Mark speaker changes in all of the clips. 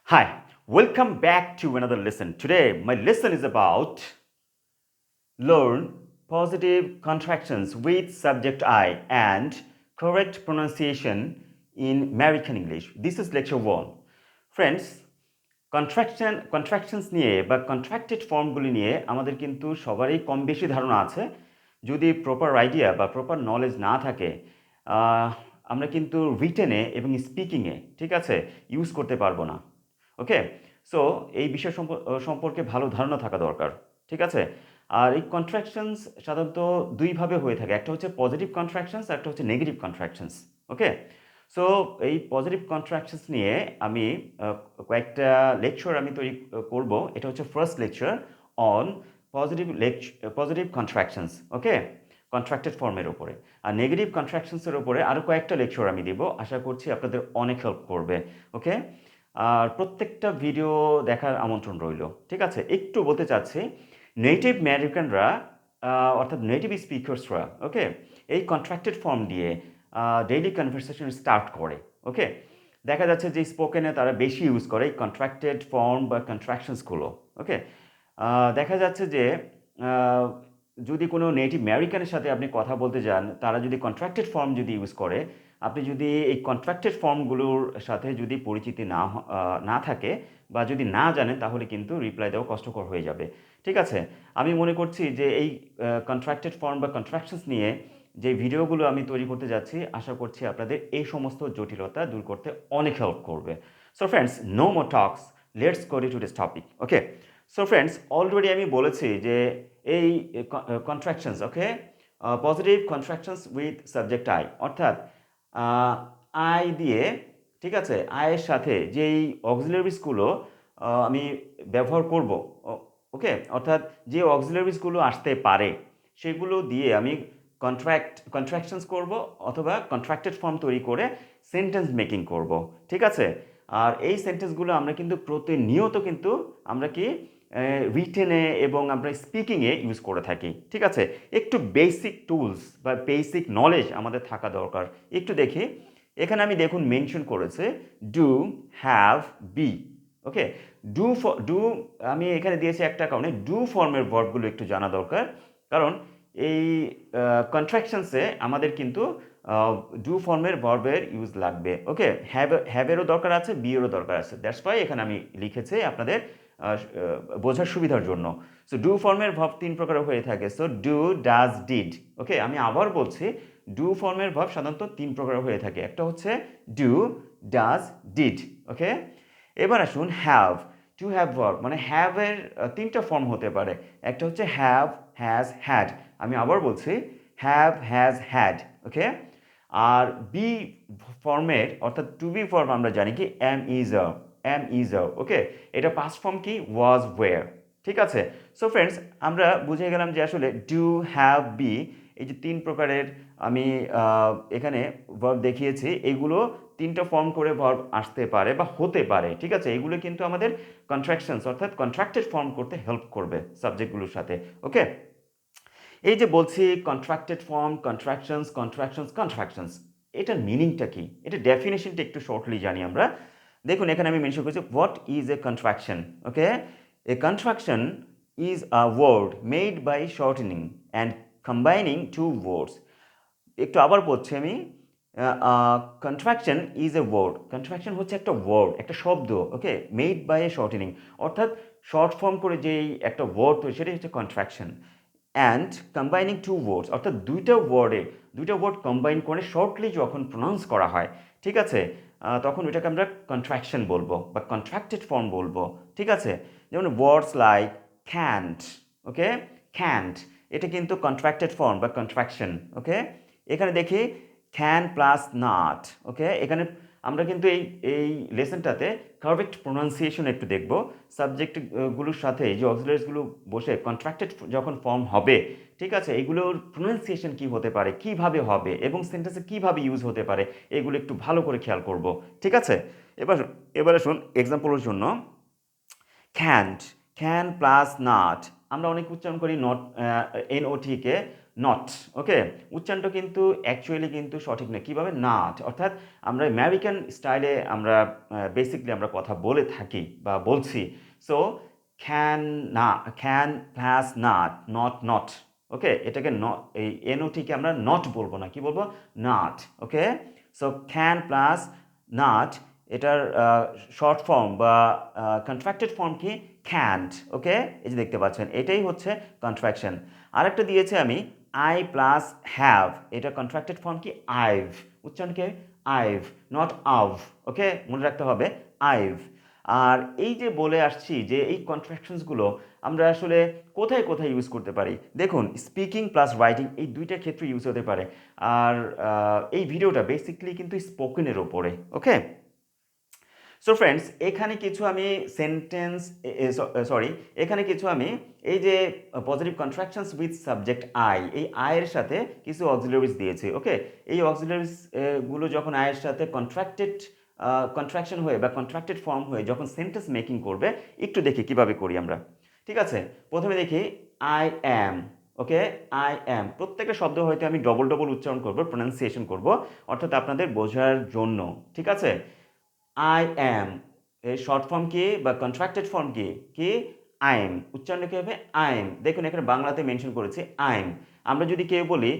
Speaker 1: Hi, welcome back to another lesson. Today, my lesson is about learn positive contractions with subject I and correct pronunciation in American English. This is lecture 1. Friends, contractions নিয়ে বা contracted ফর্মগুলি নিয়ে আমাদের কিন্তু সবারই কম বেশি ধারণা আছে। যদি প্রপার আইডিয়া বা প্রপার নলেজ না থাকে আমরা কিন্তু রিটেনে এবং স্পিকিংয়ে ঠিক আছে ইউজ করতে পারবো না। ওকে, সো এই বিষয় সম্পর্কে ভালো ধারণা থাকা দরকার, ঠিক আছে। আর এই কন্ট্রাকশনস সাধারণত দুইভাবে হয়ে থাকে, একটা হচ্ছে পজিটিভ কন্ট্রাকশনস, একটা হচ্ছে নেগেটিভ কন্ট্রাকশনস। ওকে, সো এই পজিটিভ কন্ট্রাকশনস নিয়ে আমি কয়েকটা লেকচার আমি তৈরি করব। এটা হচ্ছে first lecture on positive contractions, okay, contracted ফর্মের ওপরে। আর নেগেটিভ কন্ট্রাকশনসের ওপরে আরও কয়েকটা লেকচার আমি দেবো, আশা করছি আপনাদের অনেক হেল্প করবে। ওকে, আর প্রত্যেকটা ভিডিও দেখার আমন্ত্রণ রইল, ঠিক আছে। একটু বলতে চাচ্ছি, নেটিভ আমেরিকানরা অর্থাৎ নেটিভ স্পিকার্সরা ওকে এই কন্ট্রাক্টেড ফর্ম দিয়ে ডেইলি কনভারসেশন স্টার্ট করে। ওকে, দেখা যাচ্ছে যে স্পোকেনে তারা বেশি ইউজ করে এই কন্ট্রাক্টেড ফর্ম বা কন্ট্রাকশনসগুলো। ওকে, দেখা যাচ্ছে যে যদি কোনো নেটিভ আমেরিকানের সাথে আপনি কথা বলতে যান, তারা যদি কন্ট্রাক্টেড ফর্ম যদি ইউজ করে, আপনি যদি এই কন্ট্রাক্টেড ফর্মগুলোর সাথে যদি পরিচিতি না থাকে বা যদি না জানেন, তাহলে কিন্তু রিপ্লাই দেওয়া কষ্টকর হয়ে যাবে, ঠিক আছে। আমি মনে করছি যে এই কন্ট্রাক্টেড ফর্ম বা কন্ট্রাকশনস নিয়ে যে ভিডিওগুলো আমি তৈরি করতে যাচ্ছি, আশা করছি আপনাদের এই সমস্ত জটিলতা দূর করতে অনেক হেল্প করবে। So friends, no more talks, let's go to this topic. Okay, so friends, already আমি বলেছি যে এই contractions, okay, positive contractions with subject I, অর্থাৎ আই দিয়ে, ঠিক আছে, আয়ের সাথে যেই অক্সিলারিজগুলো আমি ব্যবহার করব, ওকে, অর্থাৎ যে অক্সিলারিজগুলো আসতে পারে সেগুলো দিয়ে আমি কন্ট্রাকশনস করব অথবা কন্ট্রাক্টেড ফর্ম তৈরি করে সেন্টেন্স মেকিং করব, ঠিক আছে। আর এই সেন্টেন্সগুলো আমরা কিন্তু প্রতিনিয়ত কিন্তু আমরা কি রিটেনে এবং আমরা স্পিকিংয়ে ইউজ করে থাকি, ঠিক আছে। একটু বেসিক টুলস বা বেসিক নলেজ আমাদের থাকা দরকার। একটু দেখি, এখানে আমি দেখুন মেনশন করেছে do, have, be. Okay, do আমি এখানে দিয়েছি একটা কারণে, ডু ফর্মের ভার্বগুলো একটু জানা দরকার, কারণ এই কন্ট্রাকশনসে আমাদের কিন্তু ডু ফর্মের ভার্বের ইউজ লাগবে। ওকে, হ্যাভেরও দরকার আছে, বিয়েরও দরকার আছে, দ্যাটস ওয়াই এখানে আমি লিখেছি আপনাদের বোঝার সুবিধার জন্য। সো ডু ফর্মের ভার্ব 3 প্রকার হয়ে থাকে। So do, does, did. Okay, আমি আবার বলছি, ডু ফর্মের ভার্ব সাধারণত 3 প্রকার হয়ে থাকে। একটা হচ্ছে ডু, ডাজ, ডিড। ওকে, এবার আসুন হ্যাভ। টু হ্যাভ ভার্ব মানে হ্যাভের 3টা ফর্ম হতে পারে। একটা হচ্ছে হ্যাভ, হ্যাজ, হ্যাড। আমি আবার বলছি হ্যাভ, হ্যাজ, হ্যাড। ওকে, আর বি ফর্মের অর্থাৎ টু বি ফর্ম আমরা জানি কি এম ইজ আ। ওকে, এটা পাস্ট ফর্ম কি ওয়াজ, ওয়্যার, ঠিক আছে। সো ফ্রেন্ডস, আমরা বুঝে গেলাম যে আসলে ডু, হ্যাভ, বি, এই যে 3 প্রকারের আমি এখানে ভার্ব দেখিয়েছি, এগুলো 3টা ফর্ম করে ভার্ব আসতে পারে বা হতে পারে, ঠিক আছে। এগুলো কিন্তু আমাদের কন্ট্রাকশনস অর্থাৎ কন্ট্রাক্টেড ফর্ম করতে হেল্প করবে সাবজেক্টগুলোর সাথে। ওকে, এই যে বলছি কন্ট্রাক্টেড ফর্ম, কন্ট্রাকশনস, এটার মিনিংটা কি, এটা ডেফিনেশনটা একটু শর্টলি জানি আমরা। দেখুন, এখানে আমি মেনশন করেছি what is a contraction. Okay, a contraction is a word made by shortening and combining two words. একটু আবার বলছি আমি, contraction is a word, contraction হচ্ছে একটা ওয়ার্ড, একটা শব্দ, okay, made by a shortening, অর্থাৎ শর্ট ফর্ম করে যেই একটা ওয়ার্ড তৈরি, সেটাই হচ্ছে contraction. And combining two words, অর্থাৎ দুইটা ওয়ার্ড কম্বাইন করে শর্টলি যখন প্রনাউন্স করা হয়, ঠিক আছে, তখন ওইটাকে আমরা কন্ট্রাকশন বলবো বা কন্ট্রাক্টেড ফর্ম বলবো, ঠিক আছে। যেমন ওয়ার্ডস লাইক ক্যান্ট, ওকে, ক্যান্ট, এটা কিন্তু কন্ট্রাক্টেড ফর্ম বা কন্ট্রাকশন। ওকে, এখানে দেখি ক্যান প্লাস নট। ওকে, এখানে আমরা কিন্তু এই এই লেসনটাতে কারেক্ট প্রোনাউন্সিয়েশন একটু দেখব। সাবজেক্টগুলোর সাথে যে অক্সিলারিজগুলো বসে কন্ট্রাক্টেড যখন ফর্ম হবে, ঠিক আছে, এগুলোর প্রোনাউন্সিয়েশন কী হতে পারে, কিভাবে হবে এবং সেন্টেন্সে কীভাবে ইউজ হতে পারে, এগুলো একটু ভালো করে খেয়াল করব, ঠিক আছে। এবার এবারে শুন এক্সাম্পলের জন্য, ক্যান্ট, ক্যান প্লাস নট, আমরা অনেক উচ্চারণ করি নট, NOT কে নট। ওকে, উচ্চারণটা কিন্তু অ্যাকচুয়ালি কিন্তু সঠিক না। কীভাবে? নট। অর্থাৎ আমরা আমেরিকান স্টাইলে আমরা বেসিকলি আমরা কথা বলে থাকি বা বলছি। সো ক্যান না, can plus not, not not. Okay, এটাকে এই এনওটিকে আমরা নট বলবো না, কি বলবো? Not. Okay, so can plus not, এটার শর্ট ফর্ম বা কন্ট্রাক্টেড ফর্ম কি? ক্যান্ট। ওকে, এই যে দেখতে পাচ্ছেন এটাই হচ্ছে কন্ট্রাকশন। আরেকটা দিয়েছে আমি আই প্লাস হ্যাভ, এটা কন্ট্রাক্টেড ফর্ম কি? আইভ। উচ্চারণ কি? I've, not আভ। ওকে, মনে রাখতে হবে আইভ। আর এই যে বলে আসছি যে এই কন্ট্রাকশনসগুলো আমরা আসলে কোথায় কোথায় ইউজ করতে পারি, দেখুন স্পিকিং প্লাস রাইটিং এই দুইটা ক্ষেত্রে ইউজ হতে পারে। আর এই ভিডিওটা বেসিকলি কিন্তু স্পোকেনের ওপরে। ওকে, সো ফ্রেন্ডস, এখানে কিছু আমি সেন্টেন্স, সরি, এখানে কিছু আমি এই যে positive contractions with subject I, এই আয়ের সাথে কিছু অক্সিলারিজ দিয়েছি। ওকে, এই অক্সিলারিজ গুলো যখন আয়ের সাথে কন্ট্রাকশন হয়ে বা কন্ট্রাক্টেড ফর্ম হয়ে যখন সেন্টেন্স মেকিং করবে, একটু দেখি কিভাবে করি আমরা। ঠিক আছে, প্রথমে দেখি I am. Okay, I am, প্রত্যেকটা শব্দ হয়তো আমি ডবল ডবল উচ্চারণ করব, প্রোনাউন্সিয়েশন করব, অর্থাৎ আপনাদের বোঝার জন্য। ঠিক আছে, আই অ্যাম এর শর্ট ফর্ম কি বা কন্ট্রাক্টেড ফর্ম কি? কি? আইম। উচ্চারণ কী হবে? আইম। দেখুন এখানে বাংলাতে মেনশন করেছি আইম। আমরা যদি কেউ বলি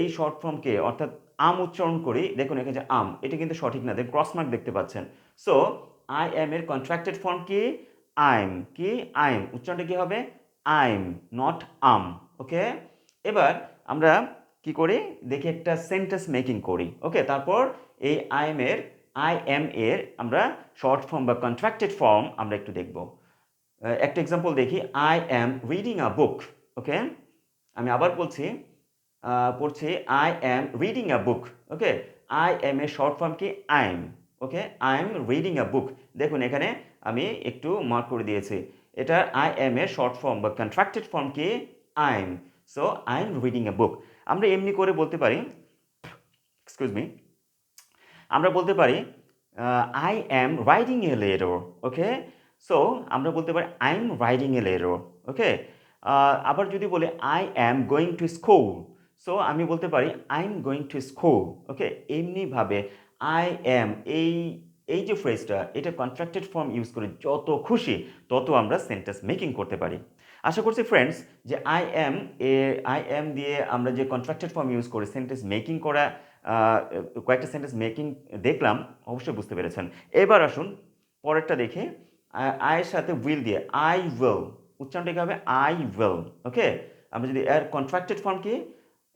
Speaker 1: এই শর্ট ফর্মকে অর্থাৎ আম উচ্চারণ করি, দেখুন এখানে যে আম, এটা কিন্তু সঠিক না, দেখুন ক্রস মার্ক দেখতে পাচ্ছেন। সো আই অ্যাম এর কন্ট্রাক্টেড ফর্ম কি? আইম। কি? আইম। উচ্চারণটা কী হবে? আইম, নট আম। ওকে, এবার আমরা কি করি দেখি, একটা সেন্টেন্স মেকিং করি। ওকে, তারপর এই আই এম এর আমরা শর্ট ফর্ম বা কন্ট্রাক্টেড ফর্ম আমরা একটু দেখব। একটা এক্সাম্পল দেখি, I am reading a book. Okay, আমি আবার পড়ছি I am reading a book. Okay, I am এর শর্ট ফর্ম কি? I'm. Okay, I am reading a book. দেখুন এখানে আমি একটু মার্ক করে দিয়েছি, এটা আই এম এর শর্ট ফর্ম বা কন্ট্রাক্টেড ফর্ম কি? I'm. So I am reading a book. আমরা এমনি করে বলতে পারি, এক্সকিউজ মি, আমরা বলতে পারি I am writing a letter. Okay, so আমরা বলতে পারি I am writing a letter. Okay, আবার যদি বলি I am going to school, so আমি বলতে পারি I am going to school. Okay, এমনিভাবে আই অ্যাম এই এই যে ফ্রেজটা, এটা কন্ট্রাক্টেড ফর্ম ইউজ করে যত খুশি তত আমরা সেন্টেন্স মেকিং করতে পারি। আশা করছি ফ্রেন্ডস যে আই অ্যাম দিয়ে আমরা যে কন্ট্রাক্টেড ফর্ম ইউজ করে সেন্টেন্স মেকিং করা কয়েকটা সেন্টেন্স মেকিং দেখলাম, অবশ্যই বুঝতে পেরেছেন। এবার আসুন পরেরটা দেখে, আয়ের সাথে উইল দিয়ে আই উইল, উচ্চারণটা কী হবে? I will. ওকে, আমরা যদি এর কন্ট্রাক্টেড ফর্ম কি,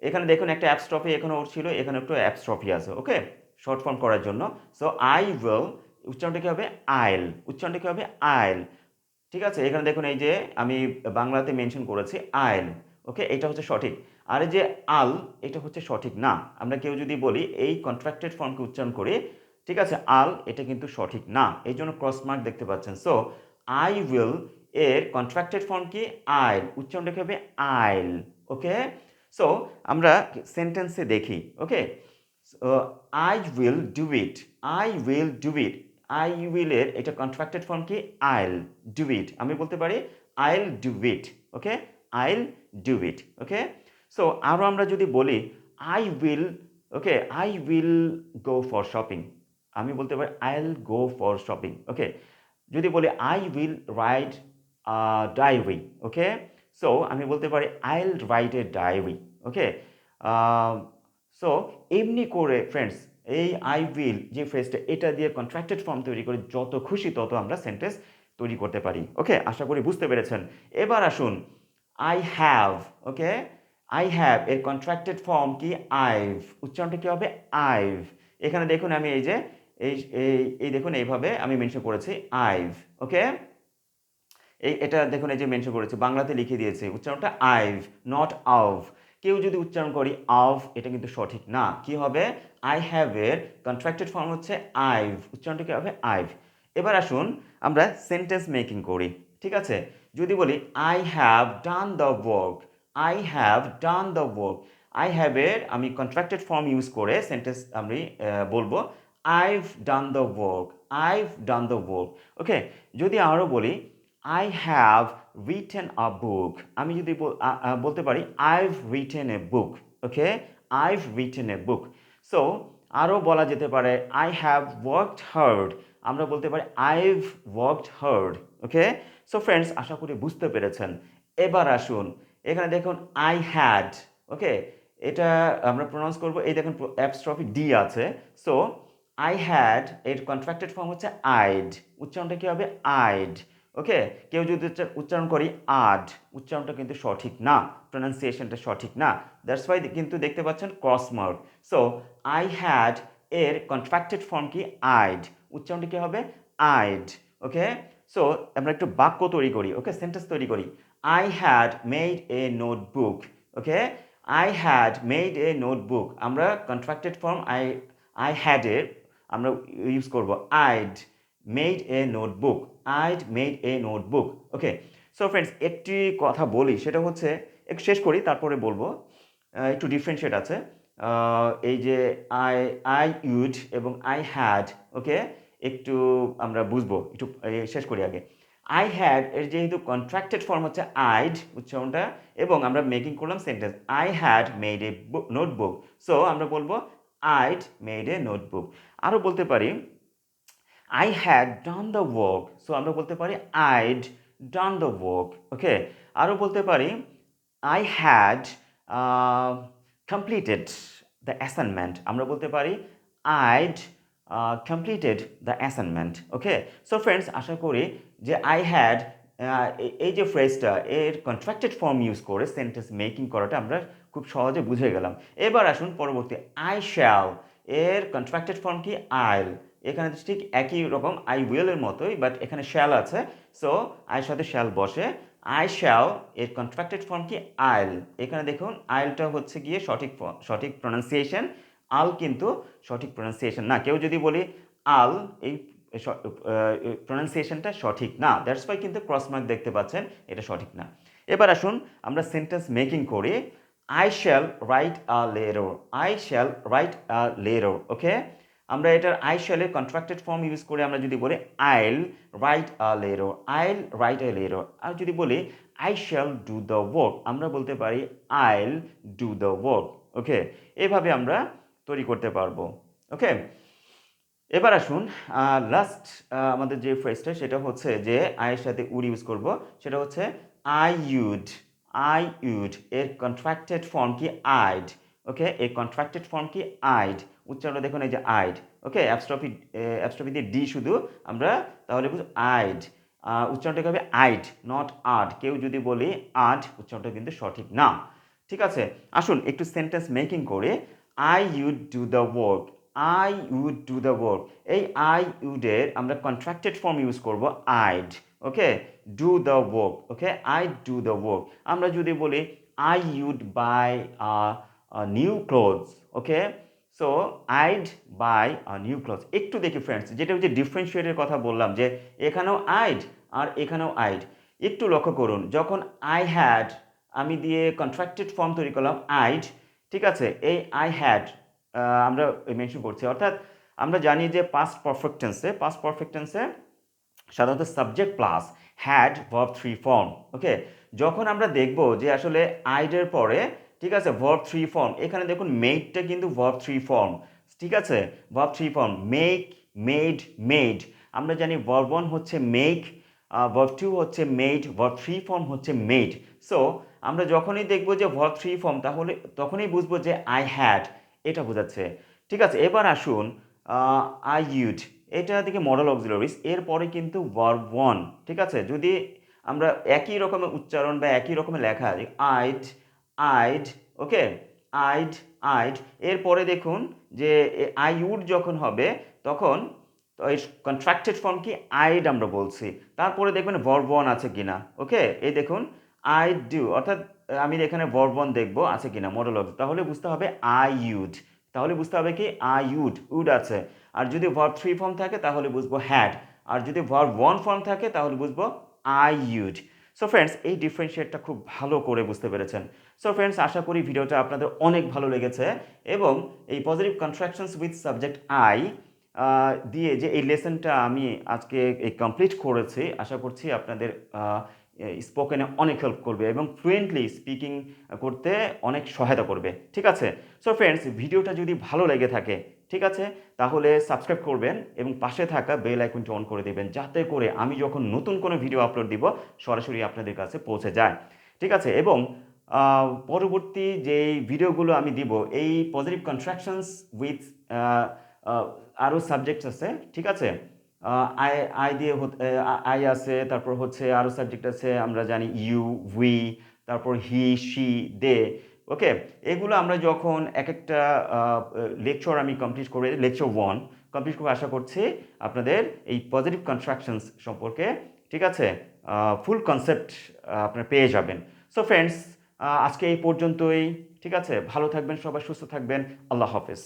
Speaker 1: এখানে দেখুন একটা অ্যাপস্ট্রফি এখানে ওর ছিল, এখানে একটু অ্যাপস্ট্রফি আছে। ওকে, শর্ট ফর্ম করার জন্য। সো আই উইল, উচ্চারণটা কী হবে? আইল। উচ্চারণটা কী হবে? আইল। ঠিক আছে, এখানে দেখুন এই যে আমি বাংলাতে মেনশন করেছি আইল। ওকে, এটা হচ্ছে সঠিক। আর এই যে আল, এটা হচ্ছে সঠিক না। আমরা কেউ যদি বলি এই কন্ট্রাক্টেড ফর্মকে উচ্চারণ করি, ঠিক আছে, আল, এটা কিন্তু সঠিক না, এই জন্য ক্রস মার্ক দেখতে পাচ্ছেন। সো আই উইল এর কন্ট্রাক্টেড ফর্ম কি? আইল। উচ্চারণটা কী হবে? আইল। ওকে, সো আমরা সেন্টেন্সে দেখি। Okay, I will do it, I will do it, I উইলের এটা কন্ট্রাক্টেড ফর্ম কি? I'll do it. আমি বলতে পারি I'll do it. Okay, I'll do it. Okay, so আরও আমরা যদি বলি I will, okay, I will go for shopping, আমি বলতে পারি আইল গো ফর শপিং। ওকে, যদি বলি I will write diary, okay, so আমি বলতে পারি I'll write a diary. Okay, so এমনি করে ফ্রেন্ডস এই আই উইল যে ফ্রেজটা, এটা দিয়ে কন্ট্রাক্টেড ফর্ম তৈরি করে যত খুশি তত আমরা সেন্টেন্স তৈরি করতে পারি। ওকে, আশা করি বুঝতে পেরেছেন। এবার আসুন I have. Okay, I have এর কন্ট্রাক্টেড ফর্ম কি? আইভ। উচ্চারণটা কী হবে? আইভ। এখানে দেখুন আমি এই যে এই দেখুন এইভাবে আমি মেনশন করেছি আইভ। ওকে, এটা দেখুন এই যে মেনশন করেছি, বাংলাতে লিখে দিয়েছে, উচ্চারণটা আইভ, নট আভ। কেউ যদি উচ্চারণ করি আভ, এটা কিন্তু সঠিক না। কি হবে? আই হ্যাভ এর কন্ট্রাক্টেড ফর্ম হচ্ছে আইভ। উচ্চারণটা কি হবে? আইভ। এবার আসুন আমরা সেন্টেন্স মেকিং করি। ঠিক আছে, যদি বলি I have done the work, I have done the work, I have এর আমি কন্ট্রাক্টেড ফর্ম ইউজ করে সেন্টেন্স আমি বলবো I've done the work, I've done the work. Okay, যদি আরও বলি I have written a book, আমি যদি বলতে পারি I've written a book, okay, I've written a book. So আরও বলা যেতে পারে আই হ্যাভ ওয়ার্কড হার্ড, আমরা বলতে পারি আইভ ওয়ার্কড হার্ড, ওকে। সো ফ্রেন্ডস, আশা করি বুঝতে পেরেছেন। এবার আসুন এখানে দেখুন আই হ্যাড, ওকে, এটা আমরা প্রনাউন্স করব, এই দেখুন অ্যাপস্ট্রফি ডি আছে। সো আই হ্যাড এর কন্ট্রাক্টেড ফর্ম হচ্ছে আইড, উচ্চারণটা কী হবে আইড, ওকে। কেউ যদি উচ্চারণ করি আড, উচ্চারণটা কিন্তু সঠিক না, প্রনাউন্সিয়েশনটা সঠিক না, দ্যাটস ওয়াই কিন্তু দেখতে পাচ্ছেন cross mark. So I had এর কন্ট্রাক্টেড ফর্ম কি আইড, উচ্চারণটা কী হবে আইড, ওকে। সো আমরা একটু বাক্য তৈরি করি, ওকে, সেন্টেন্স তৈরি করি। I had made a notebook, okay, I had made a notebook, আমরা কন্ট্রাক্টেড ফর্ম আই হ্যাড এর আমরা ইউজ করব I'd made a notebook, I'd made a notebook, okay. So friends, একটি কথা বলি, সেটা হচ্ছে একটু শেষ করি তারপরে বলবো, একটু ডিফারেন্সিয়েট আছে। এই যে আই আই ইউড এবং আই হ্যাড, ওকে, একটু আমরা বুঝবো, একটু শেষ করি আগে। আই হ্যাড এর যেহেতু কন্ট্রাক্টেড ফর্ম হচ্ছে আইড উচ্চারণটা, এবং আমরা মেকিং করলাম sentence I had made a notebook, so আমরা বলবো আইড মেড এ নোটবুক। আরও বলতে পারি I had done the work, so আমরা বলতে পারি I'd done the work, ওকে। আরও বলতে পারি I had completed the assignment, আমরা বলতে পারি I'd completed the assignment, okay. So friends, আশা করি যে I had এই যে ফ্রেজটা এর কন্ট্রাক্টেড ফর্ম ইউজ করে সেন্টেন্স মেকিং করাটা আমরা খুব সহজে বুঝে গেলাম। এবার আসুন পরবর্তী I shall এর কন্ট্রাক্টেড ফর্ম কি আইল, এখানে ঠিক একই রকম আই উইল এর মতোই, বাট এখানে শ্যাল আছে, সো আইয়ের সাথে শ্যাল বসে। আই শ্যাল এর কন্ট্রাক্টেড ফর্ম কি আইল, এখানে দেখুন আইলটা হচ্ছে গিয়ে সঠিক প্রনাউন্সিয়েশন, আল কিন্তু সঠিক প্রনাউন্সিয়েশন না। কেউ যদি বলি আল, এই প্রনাউন্সিয়েশনটা সঠিক না, দ্যাটস ওয়াই কিন্তু ক্রস মার্ক দেখতে পাচ্ছেন, এটা সঠিক না। এবার আসুন আমরা সেন্টেন্স মেকিং করি। I shall write a letter, I shall write a letter, okay. আমরা এটার আই শ্যালের কন্ট্রাক্টেড ফর্ম ইউজ করে আমরা যদি বলি I'll write a letter, I'll write a letter. আর যদি বলি I shall do the work, আমরা বলতে পারি আইল ডু দ্য ওয়ার্ক, ওকে। এভাবে আমরা তৈরি করতে পারবো, ওকে। এবার আসুন লাস্ট আমাদের যে ফ্রেজটা সেটা হচ্ছে যে আয়ের সাথে উড ইউজ করব, সেটা হচ্ছে আই ইউড, আই ইউড এর কন্ট্রাক্টেড ফর্ম কি আইড, ওকে, এর কন্ট্রাক্টেড ফর্ম কি আইড, উচ্চারণ দেখুন এই যে আইড, ওকে, অ্যাপস্ট্রফি দিয়ে ডি শুধু আমরা তাহলে বুঝ আইড, উচ্চারণটা হবে আইড নট আড, কেউ যদি বলি আড উচ্চারণটা কিন্তু সঠিক না, ঠিক আছে। আসুন একটু সেন্টেন্স মেকিং করে I you'd do the work, I would do the work, এই আই উডের আমরা কন্ট্রাক্টেড ফর্ম ইউজ করব I'd, okay, do the work, okay, I do the work. আমরা যদি বলি I would buy new clothes, okay, so I'd buy new clothes. একটু দেখি friends, যেটা হচ্ছে ডিফারেন্সিয়েটের কথা বললাম যে এখানেও আইড আর এখানেও আইড, একটু লক্ষ্য করুন, যখন আই হ্যাড আমি দিয়ে কন্ট্রাক্টেড ফর্ম তৈরি করলাম আইড, ঠিক আছে, এই আই হ্যাড আমরা মেনশন করছি, অর্থাৎ আমরা জানি যে পাস্ট পারফেক্ট টেন্সে সাধারণত subject plus had verb three form, okay. যখন আমরা দেখব যে আসলে আইডের পরে, ঠিক আছে, ভার্ব থ্রি ফর্ম, এখানে দেখুন মেডটা কিন্তু ভার্ব থ্রি ফর্ম, ঠিক আছে, verb three form make, made, made. আমরা জানি ভার্ব ওয়ান হচ্ছে মেক, ভার্ব টু হচ্ছে মেড, ভার্ব থ্রি ফর্ম হচ্ছে মেড। সো আমরা যখনই দেখব যে ভার্ব থ্রি ফর্ম, তাহলে তখনই বুঝবো যে আই হ্যাড এটা বোঝাচ্ছে, ঠিক আছে। এবার আসুন আই ইউড, এটা দিকে মডেল অক্সিলারিজ, এরপরে কিন্তু ভার্ব ওয়ান, ঠিক আছে। যদি আমরা একই রকমের উচ্চারণ বা একই রকমের লেখা আইড, আইড, ওকে, আইড, আইড, এরপরে দেখুন যে আই উড যখন হবে তখন এই কন্ট্রাক্টেড ফর্ম কি আইড আমরা বলছি, তারপরে দেখবেন ভার্ব ওয়ান আছে কিনা, ওকে, এই দেখুন আই ডু, অর্থাৎ আমি এখানে ভার্ব ওয়ান দেখবো আছে কিনা মডেল অক্সিলারি, তাহলে বুঝতে হবে আই ইউড, তাহলে বুঝতে হবে কি আই উড আছে। আর যদি ভার্ব থ্রি ফর্ম থাকে তাহলে বুঝবো হ্যাড, আর যদি ভার্ব ওয়ান ফর্ম থাকে তাহলে বুঝবো আই ইউড। সো ফ্রেন্ডস, এই ডিফারেন্সিয়েটটা খুব ভালো করে বুঝতে পেরেছেন। সো ফ্রেন্ডস, আশা করি ভিডিওটা আপনাদের অনেক ভালো লেগেছে, এবং এই positive contractions with subject I দিয়ে যে এই লেসনটা আমি আজকে কমপ্লিট করেছি, আশা করছি আপনাদের স্পোকেনে অনেক হেল্প করবে এবং ফ্লুয়েন্টলি স্পিকিং করতে অনেক সহায়তা করবে। ঠিক আছে? সো ফ্রেন্ডস, ভিডিওটা যদি ভালো লেগে থাকে, ঠিক আছে, তাহলে সাবস্ক্রাইব করবেন এবং পাশে থাকা বেল আইকনটি অন করে দেবেন, যাতে করে আমি যখন নতুন কোনো ভিডিও আপলোড দিব সরাসরি আপনাদের কাছে পৌঁছে যায়। ঠিক আছে? এবং পরবর্তী যেই ভিডিওগুলো আমি দিব এই পজিটিভ কন্ট্রাকশনস উইথ আরও সাবজেক্টস আছে। ঠিক আছে? আই আই দিয়ে আই আছে, তারপর হচ্ছে আরও সাবজেক্ট আছে, আমরা জানি ইউ, উই, তারপর হি, শি, দে। ওকে, এগুলো আমরা যখন এক একটা লেকচার আমি কমপ্লিট করে লেকচার 1 কমপ্লিট করে আশা করছি আপনাদের এই পজিটিভ কনস্ট্রাকশনস সম্পর্কে, ঠিক আছে, ফুল কনসেপ্ট আপনারা পেয়ে যাবেন। সো ফ্রেন্ডস, আজকে এই পর্যন্তই। ঠিক আছে? ভালো থাকবেন সবাই, সুস্থ থাকবেন। আল্লাহ হাফেজ।